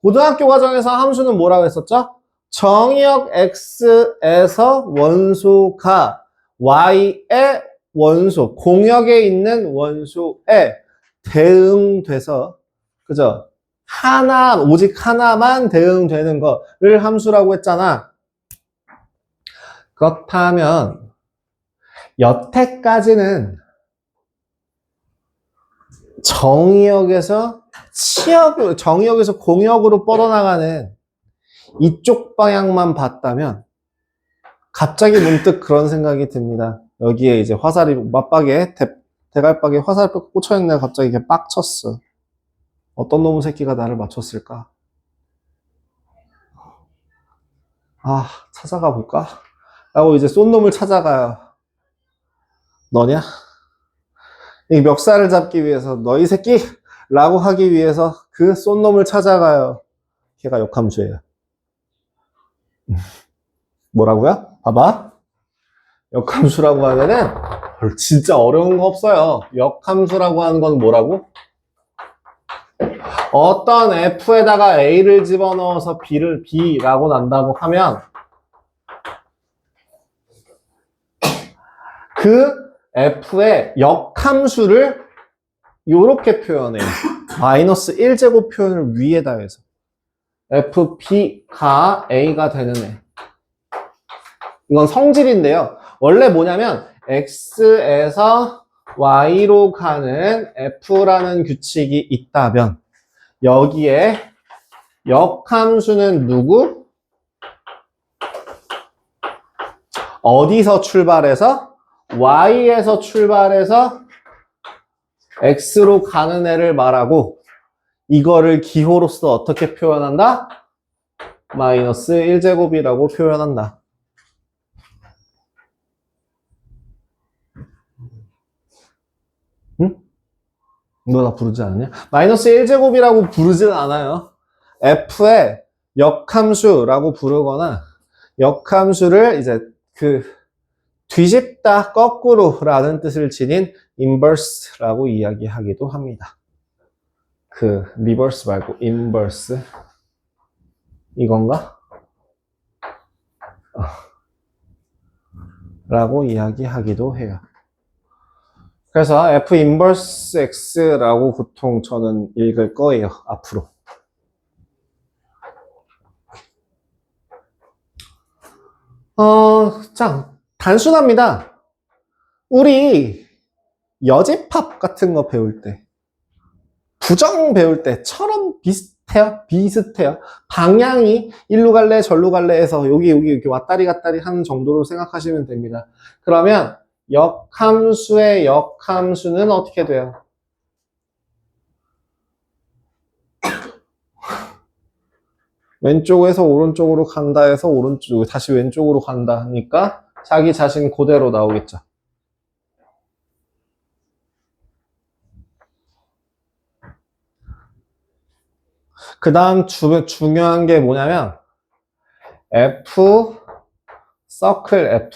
고등학교 과정에서 함수는 뭐라고 했었죠? 정의역 x에서 원소가 y의 원소, 공역에 있는 원소에 대응돼서, 그죠? 오직 하나만 대응되는 거를 함수라고 했잖아. 그렇다면 여태까지는 정의역에서 공역으로 뻗어나가는 이쪽 방향만 봤다면 갑자기 문득 그런 생각이 듭니다. 여기에 이제 화살이 대갈박에 화살이 꽂혀있는 애가 갑자기 이렇게 빡 쳤어. 어떤 놈의 새끼가 나를 맞췄을까? 아, 찾아가 볼까? 라고 이제 쏜 놈을 찾아가요. 너냐? 이 멱살을 잡기 위해서 너희 새끼! 라고 하기 위해서 그 쏜 놈을 찾아가요. 걔가 역함수예요. 뭐라고요? 봐봐. 역함수라고 하는 애는 진짜 어려운 거 없어요. 역함수라고 하는 건 뭐라고? 어떤 F에다가 A를 집어넣어서 B라고 난다고 하면 그 F의 역함수를 이렇게 표현해요. 마이너스 1제곱 표현을 위에다 해서 FB가 A가 되는 애. 이건 성질인데요. 원래 뭐냐면 X에서 Y로 가는 F라는 규칙이 있다면 여기에 역함수는 누구? 어디서 출발해서? Y에서 출발해서 X로 가는 애를 말하고 이거를 기호로서 어떻게 표현한다? 마이너스 1제곱이라고 표현한다. 응? 너 나 부르지 않았냐? 마이너스 1제곱이라고 부르진 않아요. F의 역함수라고 부르거나 역함수를 이제 뒤집다, 거꾸로라는 뜻을 지닌 inverse라고 이야기하기도 합니다. reverse 말고 inverse 이건가? 라고 이야기하기도 해요. 그래서 F inverse X라고 보통 저는 읽을 거예요, 앞으로. 자, 단순합니다. 우리 여집합 같은 거 배울 때, 부정 배울 때처럼 비슷해요. 방향이 일로 갈래, 절로 갈래 해서 여기 이렇게 왔다리 갔다리 하는 정도로 생각하시면 됩니다. 그러면 역함수의 역함수는 어떻게 돼요? 왼쪽에서 오른쪽으로 간다 해서 오른쪽, 다시 왼쪽으로 간다 하니까 자기 자신 그대로 나오겠죠. 그 다음 중요한 게 뭐냐면 F, 서클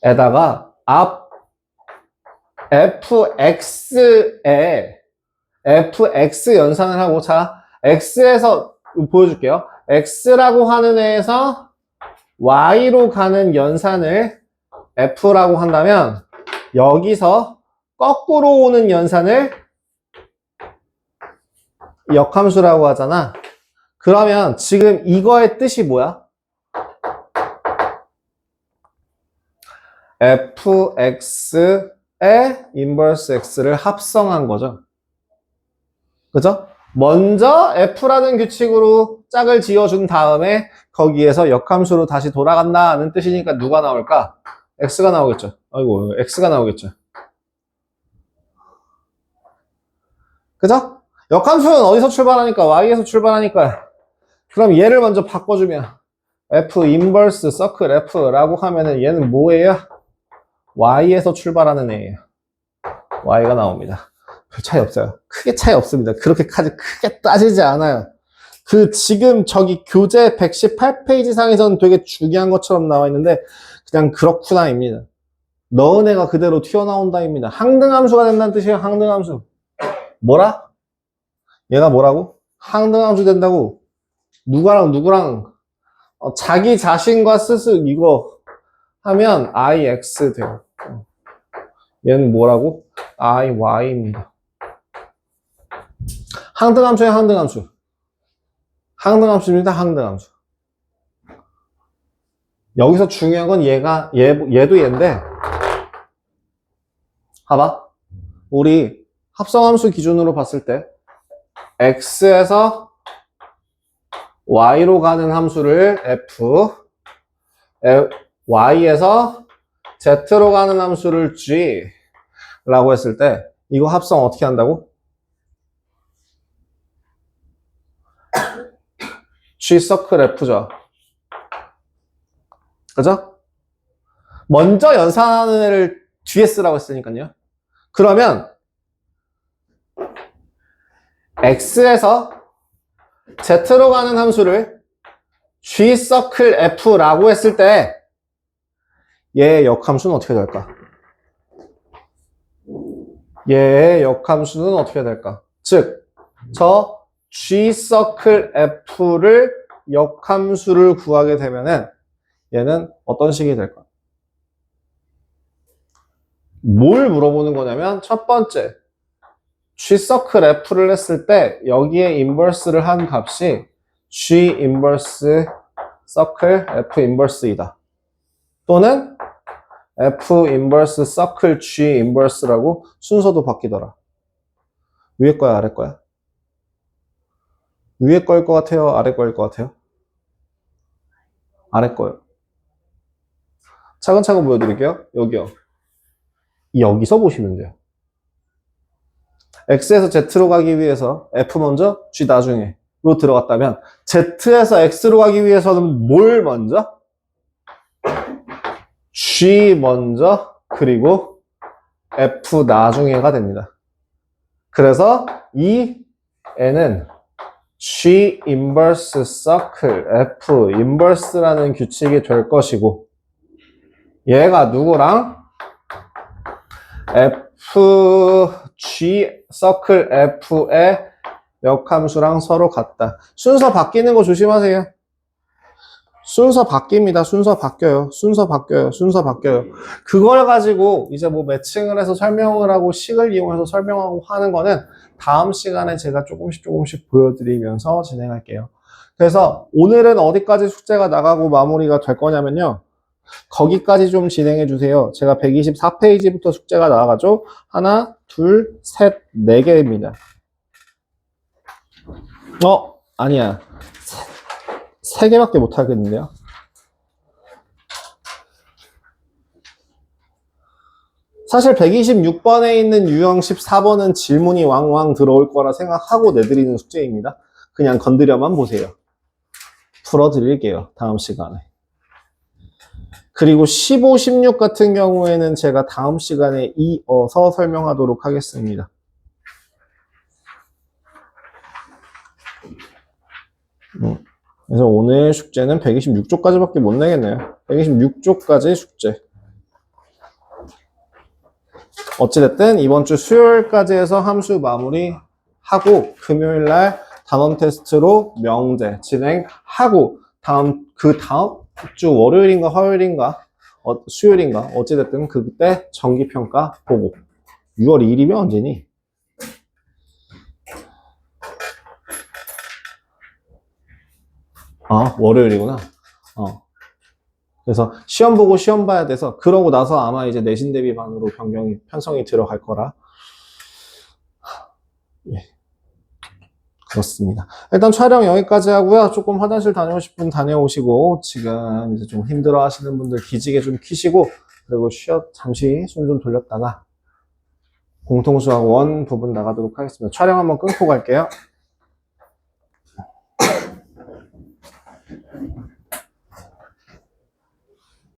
F에다가 앞 FX 연산을 하고, 자, X에서 보여줄게요. X라고 하는 애에서 Y로 가는 연산을 F라고 한다면 여기서 거꾸로 오는 연산을 역함수라고 하잖아. 그러면 지금 이거의 뜻이 뭐야? fx의 인버스 x를 합성한 거죠. 그죠? 먼저 f라는 규칙으로 짝을 지어준 다음에 거기에서 역함수로 다시 돌아간다는 뜻이니까 누가 나올까? x가 나오겠죠. 아이고, x가 나오겠죠. 그죠? 역함수는 어디서 출발하니까? y에서 출발하니까. 그럼 얘를 먼저 바꿔주면 f 인버스 서클 f라고 하면은 얘는 뭐예요? y에서 출발하는 애예요. y가 나옵니다. 별 차이 없어요. 크게 차이 없습니다. 그렇게까지 크게 따지지 않아요. 지금 저기 교재 118페이지 상에서는 되게 중요한 것처럼 나와 있는데 그냥 그렇구나입니다. 넣은 애가 그대로 튀어나온다입니다. 항등함수가 된다는 뜻이에요. 항등함수. 뭐라? 얘가 뭐라고? 항등함수 된다고. 누구랑 자기 자신과 스스로 이거 하면 IX 돼요. 얘는 뭐라고? IY입니다. 항등함수예요, 항등함수. 항등함수입니다, 항등함수. 여기서 중요한 건 얘도 얘인데, 봐봐. 우리 합성함수 기준으로 봤을 때, X에서 Y로 가는 함수를 F, Y에서 Z로 가는 함수를 G 라고 했을 때 이거 합성 어떻게 한다고? G 서클 F죠. 그죠? 먼저 연산하는 애를 뒤에 쓰라고 했으니까요. 그러면 X에서 Z로 가는 함수를 G 서클 F라고 했을 때 얘의 역함수는 어떻게 될까? 얘의 역함수는 어떻게 될까? 즉, 저 G 서클 F를 역함수를 구하게 되면은 얘는 어떤 식이 될까? 뭘 물어보는 거냐면 첫 번째 G 서클 F를 했을 때 여기에 인버스를 한 값이 G 인버스 서클 F 인버스이다. 또는 F 인버스 서클 G 인버스라고 순서도 바뀌더라. 위에 거야, 아래 거야? 위에 거일 것 같아요? 아래 거일 것 같아요? 아래 거요. 차근차근 보여드릴게요. 여기요. 여기서 보시면 돼요. X에서 Z로 가기 위해서 F 먼저, G 나중에로 들어갔다면 Z에서 X로 가기 위해서는 뭘 먼저? G 먼저, 그리고 F 나중에가 됩니다. 그래서 이 N은 G 인버스 서클 F 인버스라는 규칙이 될 것이고 얘가 누구랑? F G 서클 F의 역함수랑 서로 같다. 순서 바뀌는 거 조심하세요. 순서 바뀝니다. 순서 바뀌어요. 순서 바뀌어요. 순서 바뀌어요. 그걸 가지고 이제 뭐 매칭을 해서 설명을 하고 식을 이용해서 설명하고 하는 거는 다음 시간에 제가 조금씩 보여드리면서 진행할게요. 그래서 오늘은 어디까지 숙제가 나가고 마무리가 될 거냐면요. 거기까지 좀 진행해 주세요. 제가 124페이지부터 숙제가 나가죠. 하나, 둘, 셋, 네 개입니다. 아니야. 세 개밖에 못 하겠는데요. 사실 126번에 있는 유형 14번은 질문이 왕왕 들어올 거라 생각하고 내드리는 숙제입니다. 그냥 건드려만 보세요. 풀어드릴게요. 다음 시간에. 그리고 15, 16 같은 경우에는 제가 다음 시간에 이어서 설명하도록 하겠습니다. 그래서 오늘 숙제는 126쪽까지밖에 못 내겠네요. 126쪽까지 숙제. 어찌됐든 이번 주 수요일까지 해서 함수 마무리하고 금요일날 단원 테스트로 명제 진행하고 그 다음 주 월요일인가 화요일인가 수요일인가 어찌됐든 그때 정기평가 보고 6월 2일이면 언제니? 월요일이구나. 그래서 시험 보고 시험 봐야 돼서 그러고 나서 아마 이제 내신 대비 반으로 편성이 들어갈 거라. 예. 그렇습니다. 일단 촬영 여기까지 하고요. 조금 화장실 다녀오실 분 다녀오시고 지금 이제 좀 힘들어 하시는 분들 기지개 좀 켜시고 그리고 잠시 숨 좀 돌렸다가 공통수학 1 부분 나가도록 하겠습니다. 촬영 한번 끊고 갈게요.